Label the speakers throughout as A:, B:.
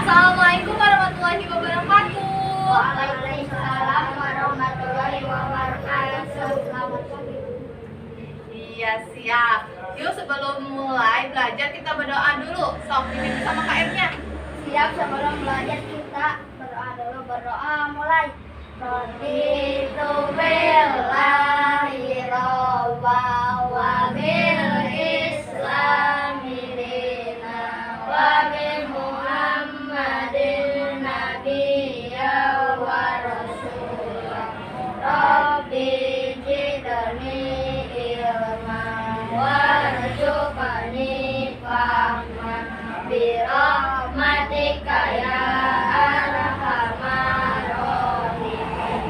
A: Assalamualaikum warahmatullahi wabarakatuh.
B: Waalaikumsalam warahmatullahi wabarakatuh.
A: Iya, siap. Yuk sebelum mulai belajar kita berdoa dulu. Sok dipimpin sama KM-nya.
B: Siap, sebelum belajar kita berdoa dulu. Berdoa mulai. Raditu billahi robba wa bil islami dina wa bi Muhammadin nabiyya wa rasulah. Rabbi zidni ilma warzuqni fahman bi rahmatika ya arhamar rahimin.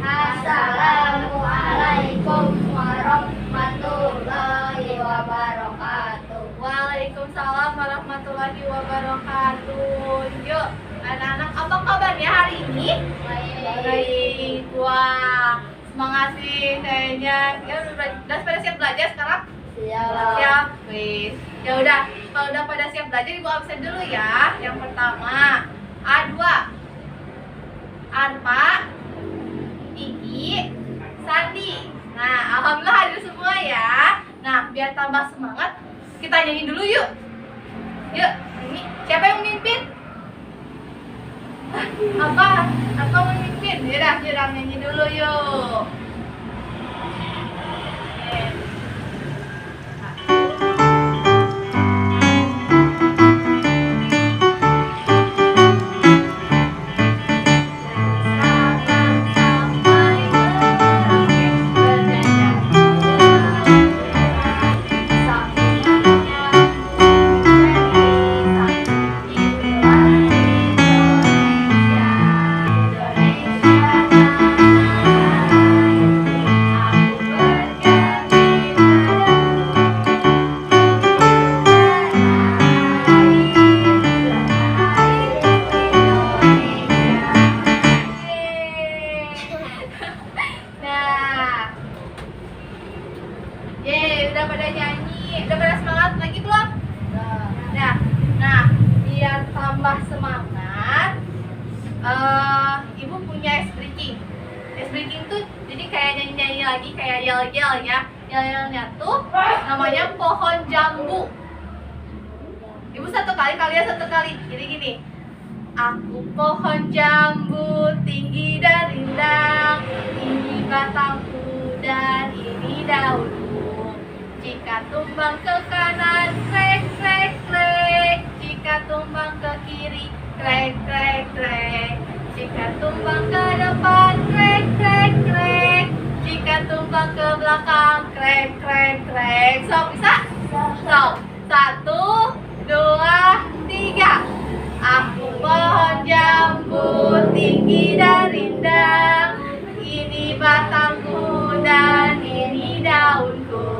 B: Assalamualaikum warahmatullahi wabarakatuh.
A: Waalaikumsalam warahmatullahi wabarakatuh. Yuk, anak-anak apa kabarnya hari ini? Baik. Wah, semangat sih kayaknya. Ya udah pada siap belajar sekarang? Siap. Wis. Ya udah, kalau udah pada siap belajar Ibu absen dulu ya. Yang pertama, A2. Arpa, Iki, Sandi. Nah, alhamdulillah hadir semua ya. Nah, biar tambah semangat, kita nyanyi dulu yuk. Yuk, ini siapa yang memimpin? Apa memimpin? Yaudah, nyanyi dulu yuk. Udah pada nyanyi, udah pada semangat lagi belum? Nah, biar tambah semangat, Ibu punya ice breaking. Ice breaking tuh jadi kayak nyanyi-nyanyi lagi, kayak yel-yel ya. Yel-yelnya tuh namanya pohon jambu. Ibu satu kali, kalian satu kali. Jadi gini. Aku pohon jambu tinggi dan rindang, ini batangku dan ini daunku. Jika tumbang ke kanan, krek krek krek. Jika tumbang ke kiri, krek krek krek. Jika tumbang ke depan, krek krek krek. Jika tumbang ke belakang, krek krek krek. So, bisa? So, 1, 2, 3. Aku pohon jambu tinggi dan rindang, ini batangku dan ini daunku.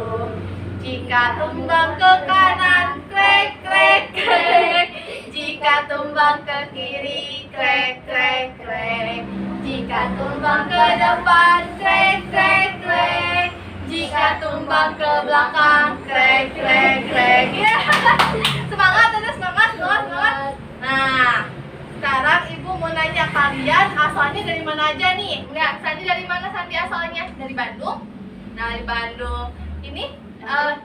A: Jika tumbang ke kanan, krek krek krek. Jika tumbang ke kiri, krek krek krek. Jika tumbang ke depan, krek krek krek. Jika tumbang ke belakang, krek krek krek. Ya. Semangat, semangat. Nah, sekarang Ibu mau nanya kalian asalnya dari mana aja nih? Enggak, Sandi dari mana Sandi asalnya? Dari Bandung? Dari Bandung. Ini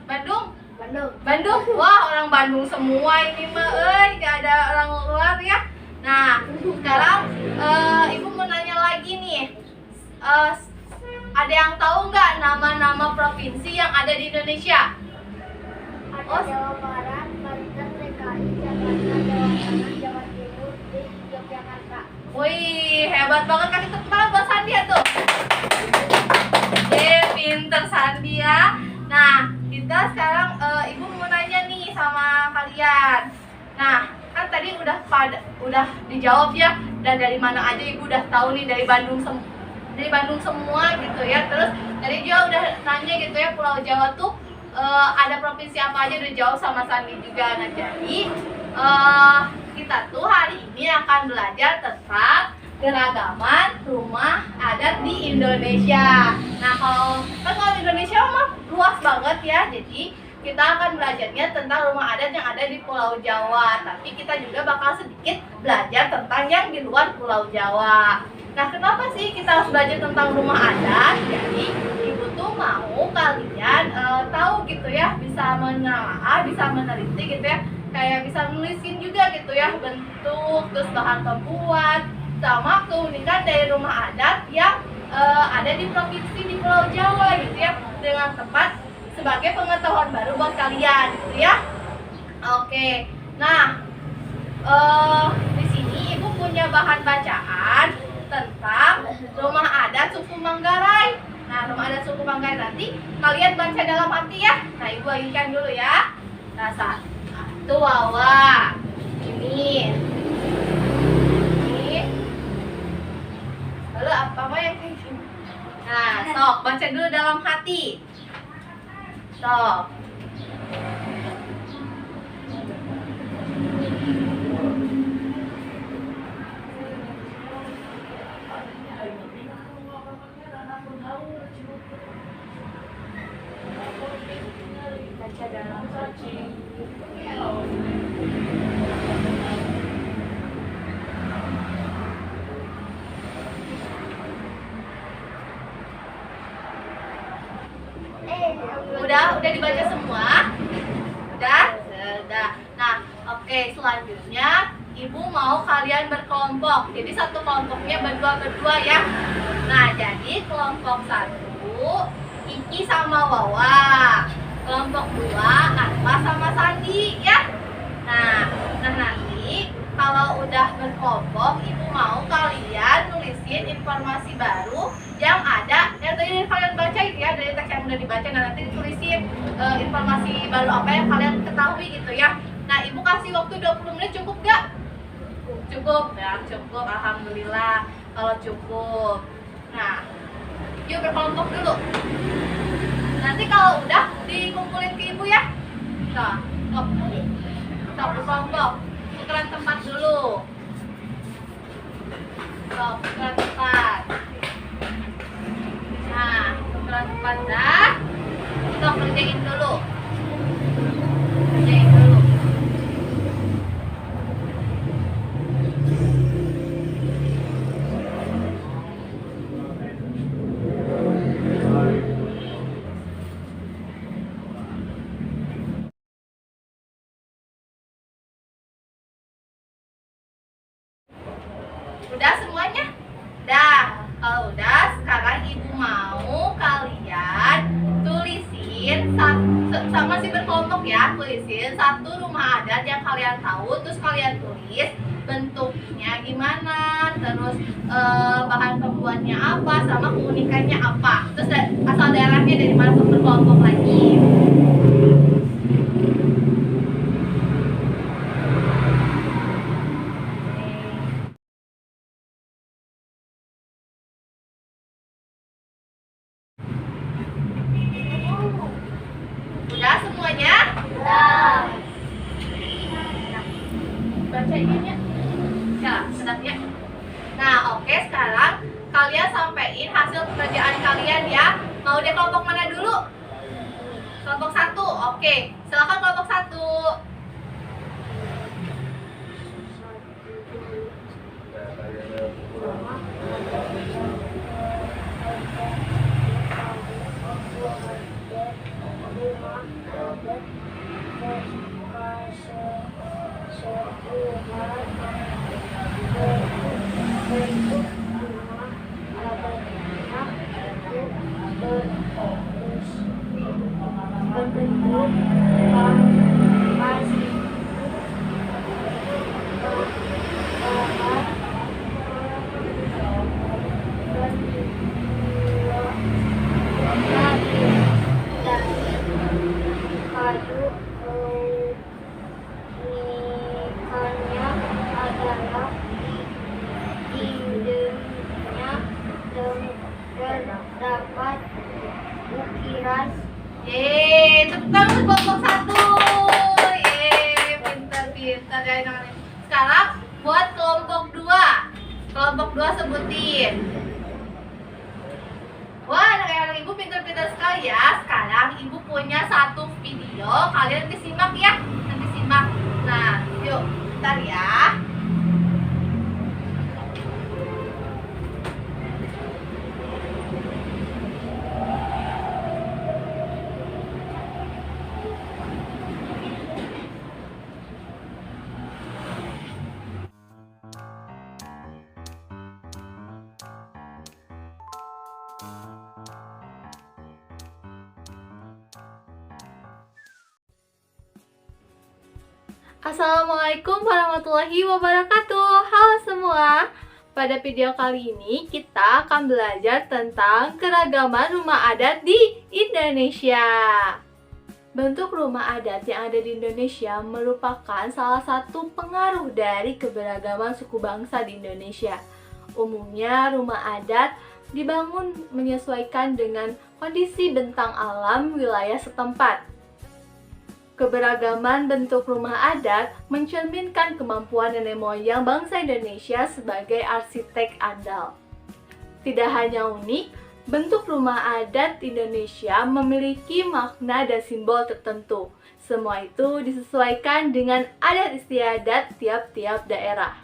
A: Bandung? Bandung? Wah, orang Bandung semua ini mah, gak ada orang luar ya. Nah, sekarang Ibu mau nanya lagi nih. Ada yang tahu nggak nama-nama provinsi yang ada di Indonesia?
B: Ada Jawa Barat, Banten, DKI, Jakarta, Jawa Tengah, Jawa Timur, di Yogyakarta.
A: Wih, hebat banget, kasih tepuk tangan buat Sandi ya tuh. Pinter Sandi ya. Nah, kita sekarang Ibu mau nanya nih sama kalian. Nah, kan tadi udah dijawab ya. Dan dari mana aja Ibu udah tahu nih, dari Bandung semua gitu ya. Terus tadi juga udah nanya gitu ya, Pulau Jawa tuh ada provinsi apa aja, udah jawab sama Sandi juga. Nah, jadi kita tuh hari ini akan belajar tentang keragaman rumah adat di Indonesia. Nah, kalau Indonesia mah luas banget ya. Jadi kita akan belajarnya tentang rumah adat yang ada di Pulau Jawa. Tapi kita juga bakal sedikit belajar tentang yang di luar Pulau Jawa. Nah, kenapa sih kita harus belajar tentang rumah adat? Jadi, ibu tuh mau kalian tahu gitu ya, bisa menelaah, bisa meneliti gitu ya, kayak bisa nulisin juga gitu ya, bentuk, terus bahan pembuat, sama keunikan dari rumah adat yang ada di provinsi di Pulau Jawa gitu ya, dengan tepat sebagai pengetahuan baru buat kalian gitu ya. Oke, nah di sini ibu punya bahan bacaan tentang rumah adat suku Manggarai. Nah, rumah adat suku Manggarai nanti kalian baca dalam hati ya. Nah, ibu bagikan dulu ya. Nah, satu wawa. Ini. Lalu apa mau yang kayak gini? Nah, sok baca dulu dalam hati. Sok. Baca dalam hati. Udah dibaca semua? Udah? Sudah. Nah, oke, selanjutnya ibu mau kalian berkelompok. Jadi satu kelompoknya berdua-berdua ya. Nah, jadi kelompok 1 Kiki sama Wawa. Kelompok 2 Anpa sama Sandi ya. Nah nanti kalau udah berkelompok, ibu mau kalian nulisin informasi baru yang ada yang tadi kalian baca itu ya, dari teks yang udah dibaca. Nah, nanti ditulisin informasi baru apa yang kalian ketahui gitu ya. Nah, ibu kasih waktu 20 menit, cukup gak? Cukup ya, cukup, alhamdulillah kalau cukup. Nah, yuk berkelompok dulu. Nanti kalau udah dikumpulin ke ibu ya. Nah, stop berkelompok. Tukeran tempat dulu. Stop, tukeran tempat. Nah, tukeran tempat dah. Stop, kerjain dulu. Kerjain dulu. Udah semuanya? Dah. Kalau udah, sekarang ibu mau kalian tulisin sama si berkelompok ya, tulisin satu rumah adat yang kalian tahu, terus kalian tulis bentuknya gimana, terus bahan pembuatnya apa, sama keunikannya apa, terus asal daerahnya dari mana, berkelompok lagi. Udah semuanya? Udah. Baca ininya. Ya, sedap ya. Nah, oke, sekarang kalian sampein hasil pekerjaan kalian ya. Mau di kelompok mana dulu? Kelompok 1. Oke, silakan kelompok 1. Terdapat ukiran. Tepuk tangan kelompok 1. Pintar ya anak-anak. Sekarang buat kelompok 2. Kelompok 2 sebutin. Wah, anak-anak ibu pintar-pintar sekali ya. Sekarang sayang, Ibu punya satu video. Kalian nanti simak ya. Nanti simak. Nah, yuk, bentar ya. Assalamualaikum warahmatullahi wabarakatuh. Halo semua. Pada video kali ini kita akan belajar tentang keragaman rumah adat di Indonesia. Bentuk rumah adat yang ada di Indonesia merupakan salah satu pengaruh dari keberagaman suku bangsa di Indonesia. Umumnya rumah adat dibangun menyesuaikan dengan kondisi bentang alam wilayah setempat. Keberagaman bentuk rumah adat mencerminkan kemampuan nenek moyang bangsa Indonesia sebagai arsitek andal. Tidak hanya unik, bentuk rumah adat Indonesia memiliki makna dan simbol tertentu. Semua itu disesuaikan dengan adat istiadat tiap-tiap daerah.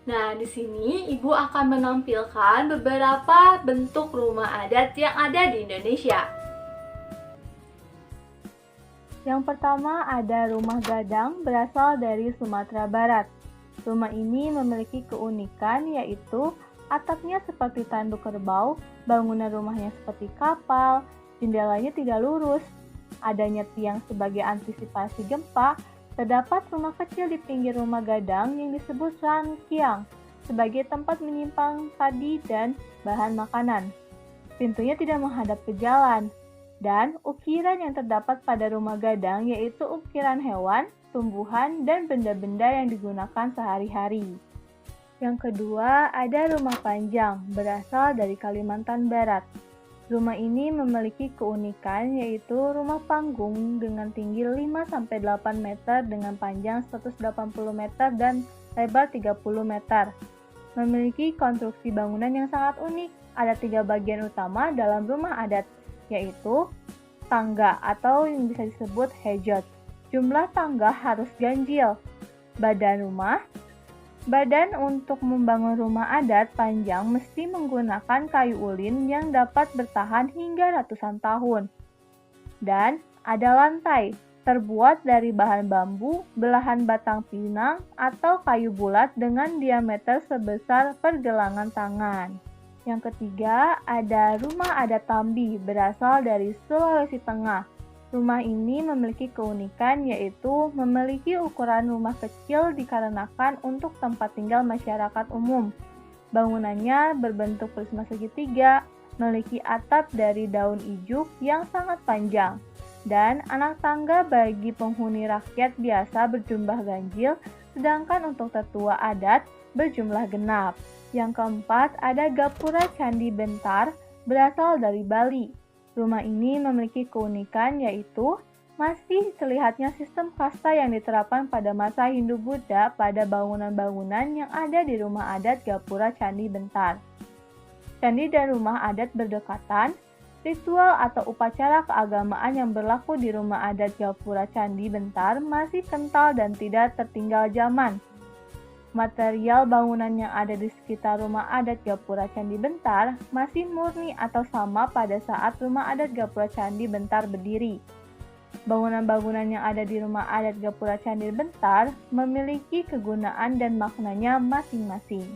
A: Nah, di sini Ibu akan menampilkan beberapa bentuk rumah adat yang ada di Indonesia. Yang pertama ada rumah gadang berasal dari Sumatera Barat. Rumah ini memiliki keunikan yaitu atapnya seperti tanduk kerbau, bangunan rumahnya seperti kapal, jendelanya tidak lurus, adanya tiang sebagai antisipasi gempa, terdapat rumah kecil di pinggir rumah gadang yang disebut rangkiang sebagai tempat menyimpan padi dan bahan makanan. Pintunya tidak menghadap ke jalan. Dan ukiran yang terdapat pada rumah gadang yaitu ukiran hewan, tumbuhan, dan benda-benda yang digunakan sehari-hari. Yang kedua, ada rumah panjang berasal dari Kalimantan Barat. Rumah ini memiliki keunikan yaitu rumah panggung dengan tinggi 5-8 meter dengan panjang 180 meter dan lebar 30 meter. Memiliki konstruksi bangunan yang sangat unik. Ada 3 bagian utama dalam rumah adat, yaitu tangga atau yang bisa disebut hejot. Jumlah tangga harus ganjil. Badan untuk membangun rumah adat panjang mesti menggunakan kayu ulin yang dapat bertahan hingga ratusan tahun. Dan ada lantai, terbuat dari bahan bambu, belahan batang pinang, atau kayu bulat dengan diameter sebesar pergelangan tangan. Yang ketiga, ada rumah adat Tambi berasal dari Sulawesi Tengah. Rumah ini memiliki keunikan yaitu memiliki ukuran rumah kecil dikarenakan untuk tempat tinggal masyarakat umum. Bangunannya berbentuk prisma segitiga, memiliki atap dari daun ijuk yang sangat panjang, dan anak tangga bagi penghuni rakyat biasa berjumlah ganjil, sedangkan untuk tetua adat berjumlah genap. Yang keempat, ada Gapura Candi Bentar berasal dari Bali. Rumah ini memiliki keunikan yaitu masih terlihatnya sistem kasta yang diterapkan pada masa Hindu-Buddha pada bangunan-bangunan yang ada di rumah adat Gapura Candi Bentar. Candi dan rumah adat berdekatan, ritual atau upacara keagamaan yang berlaku di rumah adat Gapura Candi Bentar masih kental dan tidak tertinggal zaman. Material bangunan yang ada di sekitar rumah adat Gapura Candi Bentar masih murni atau sama pada saat rumah adat Gapura Candi Bentar berdiri. Bangunan-bangunan yang ada di rumah adat Gapura Candi Bentar memiliki kegunaan dan maknanya masing-masing.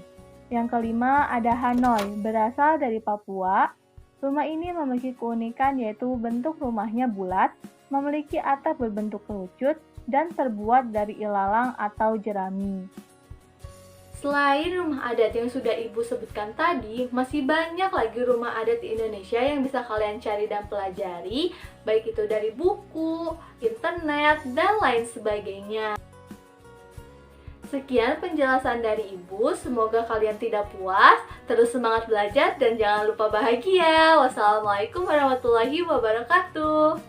A: Yang kelima ada Hanoi, berasal dari Papua. Rumah ini memiliki keunikan yaitu bentuk rumahnya bulat, memiliki atap berbentuk kerucut, dan terbuat dari ilalang atau jerami. Selain rumah adat yang sudah Ibu sebutkan tadi, masih banyak lagi rumah adat di Indonesia yang bisa kalian cari dan pelajari, baik itu dari buku, internet, dan lain sebagainya. Sekian penjelasan dari Ibu, semoga kalian tidak puas, terus semangat belajar, dan jangan lupa bahagia. Wassalamualaikum warahmatullahi wabarakatuh.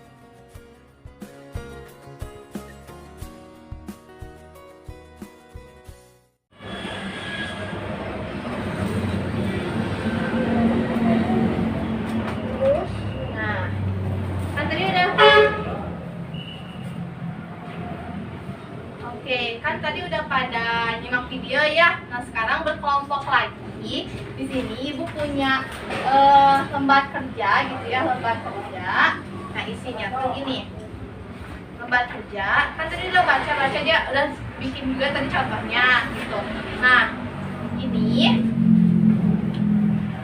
A: pada nyimak video ya. Nah, sekarang berkelompok lagi. Di sini Ibu punya lembar kerja gitu ya, lembar kerja. Nah, isinya tuh gini. Lembar kerja. Kan tadi udah baca dia udah bikin juga tadi contohnya gitu. Nah, ini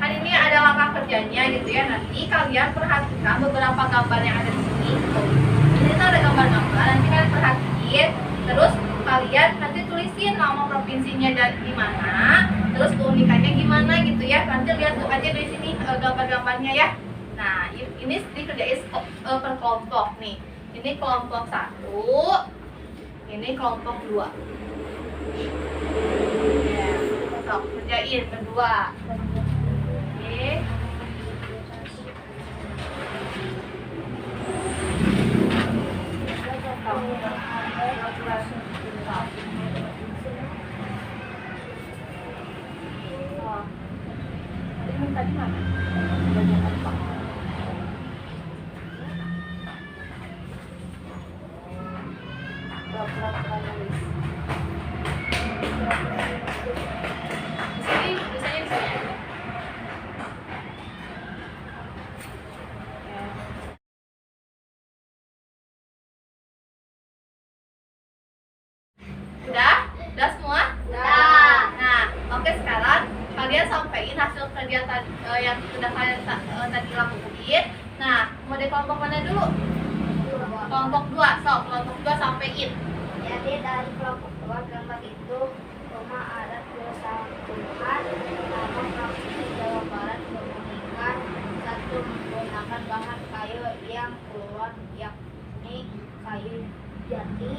A: kan ini ada langkah kerjanya gitu ya. Nanti kalian perhatikan beberapa gambar yang ada di sini. Ini tuh ada gambar-gambar. Nanti kalian perhatiin. Terus kalian nanti tulisin nama provinsinya dari di mana. Terus keunikannya gimana gitu ya. Nanti lihat tuh aja di sini gambar-gambarnya ya. Nah, ini dikerjain per kelompok nih. Ini kelompok 1. Ini kelompok 2. Ya, sok kerjain berdua. Oke. Tadi mana? Udah semua?
B: Udah.
A: Nah, oke, sekarang kalian sampaikan hasil kerja yang sudah kalian tadi lakuin. Nah, mau di kelompok mana dulu? Kelompok 2. So, kelompok 2 sampaikan.
B: Jadi dari kelompok 2 gambar itu rumah adat persatuan nama provinsi Jawa Barat keunikan 1 menggunakan bahan kayu yang keluar yakni kayu jati.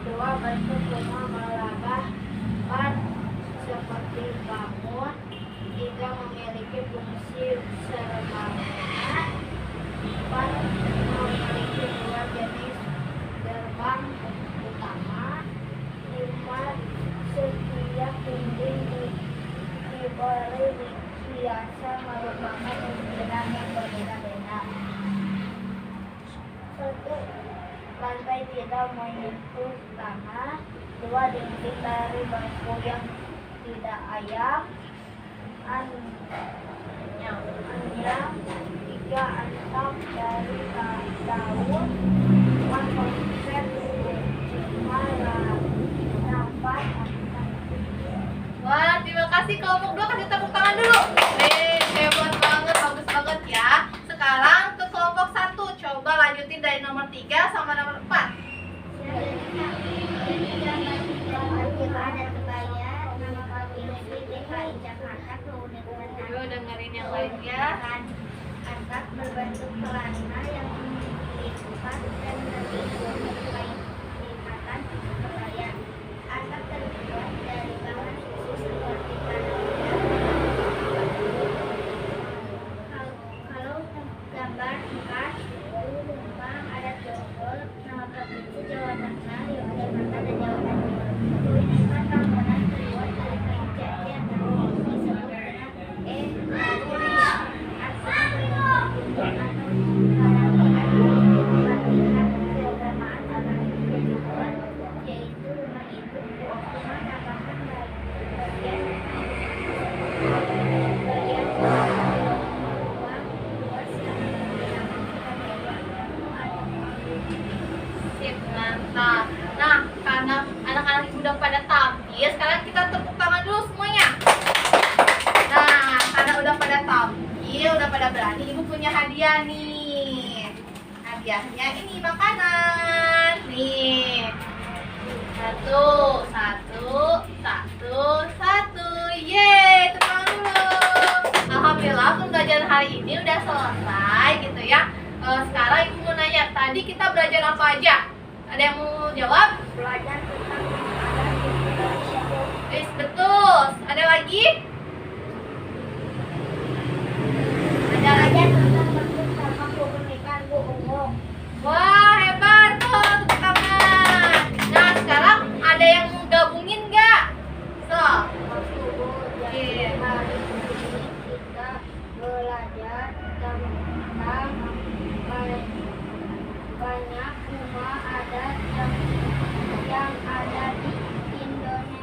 B: 2 bentuk rumah melabah 4 seperti bangun. 3 memiliki fungsi seremana. 4 memiliki 2 jenis gerbang utama. 5 setiap dinding diberi hiasan merupakan ukiran yang berbeda-beda. 1. Lantai tidak menyentuh tanah. 2 dinding dari bambu yang tidak ayam. Anyam. 3 atap dari daun. 4 konsep 5 rapat.
A: Wah, terima kasih kelompok 2, kasih tepuk tangan dulu. Hebat banget, bagus banget ya. Sekarang ke kelompok 1, coba lanjutin dari nomor 3 sama nomor 4. Yuk dengerin yang lainnya.
B: Angkat berbentuk pelana yang dilipat dan berbentuk lipatan kebaya. Angkat terbuat dari bahan khusus seperti kalau gambar 4 dulu numpang ada Jogol, nama provinsi Jawa Tengah, Yogyakarta dan Jawa Timur. Tulisan bangunan terbuat dari kayu jati atau disebut dengan yaitu rumah itu rumah tambahan bagian ruang luas yang digunakan sebagai
A: Sip, mantap. Nah, karena anak-anak ibu udah pada tampil, sekarang kita tepuk tangan dulu semuanya. Nah, karena udah pada tampil, udah pada berani, ibu punya hadiah nih. Hadiahnya ini makanan. Nih. Satu. Yeay, tepuk tangan dulu. Alhamdulillah pembelajaran hari ini udah selesai gitu ya. Sekarang ibu mau nanya, tadi kita belajar apa aja? Ada yang mau jawab?
B: belajar tentang adat Indonesia.
A: Betul. Ada lagi? Ada lagi?
B: Belajar tentang bentuk sama keunikan Bu Ungu.
A: Wah, hebat tuh, tepuk tangan. Nah, sekarang ada yang mau gabungin nggak? So,
B: Jadi hari ini kita belajar tentang banyak rumah adat yang ada di Indonesia.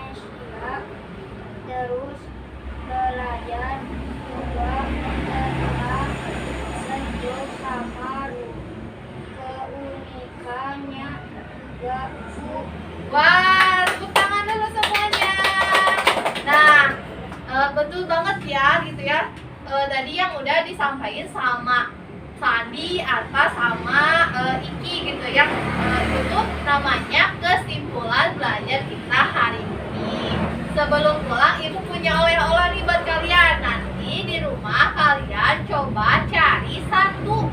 A: disampaikan sama Sandi, Atta, sama Iki gitu ya. Itu tuh namanya kesimpulan belajar kita hari ini. Sebelum pulang ibu punya oleh-oleh nih buat kalian. Nanti di rumah kalian coba cari satu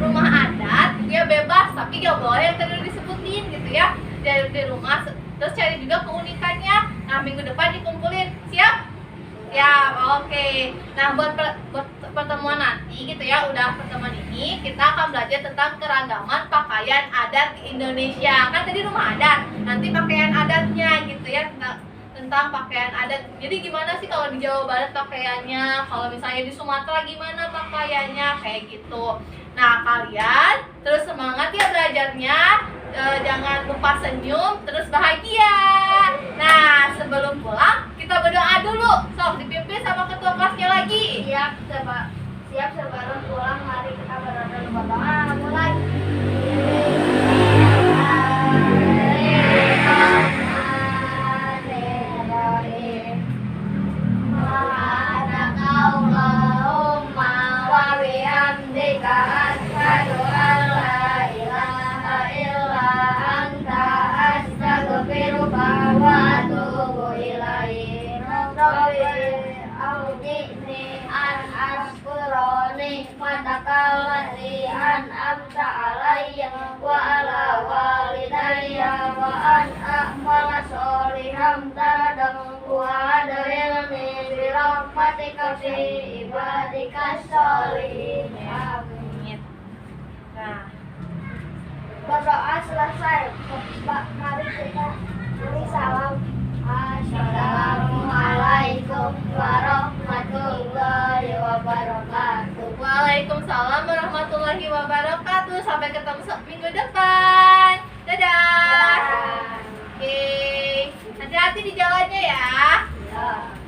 A: rumah adat gitu ya, bebas tapi gak boleh yang tadi disebutin gitu ya di rumah. Terus cari juga keunikannya. Nah minggu depan dikumpulin, siap? Ya, oke. Nah, buat pertemuan nanti gitu ya, udah pertemuan ini kita akan belajar tentang keragaman pakaian adat di Indonesia. Kan tadi rumah adat, nanti pakaian adatnya gitu ya, tentang pakaian adat. Jadi gimana sih kalau di Jawa Barat pakaiannya, kalau misalnya di Sumatera gimana pakaiannya, kayak gitu. Nah, kalian terus semangat ya belajarnya. Jangan lupa senyum, terus bahagia. Nah, sebelum pulang kita berdoa dulu. Sok dipimpin sama ketua kelasnya lagi.
B: Siap sebelum pulang, mari kita berdoa. Mulai. Wa ala walidayya wa an a'mala sholihan tad'u wa adkhilni bi rahmatika fi ibadikas sholihin.
A: Amin. Nah,
B: Berdoa selesai. Mari kita beri salam. Assalamualaikum warahmatullahi wabarakatuh.
A: Waalaikumsalam warahmatullahi wabarakatuh. Sampai ketemu minggu depan. Dadah. Oke. Hati-hati di jalannya ya.
B: Ya.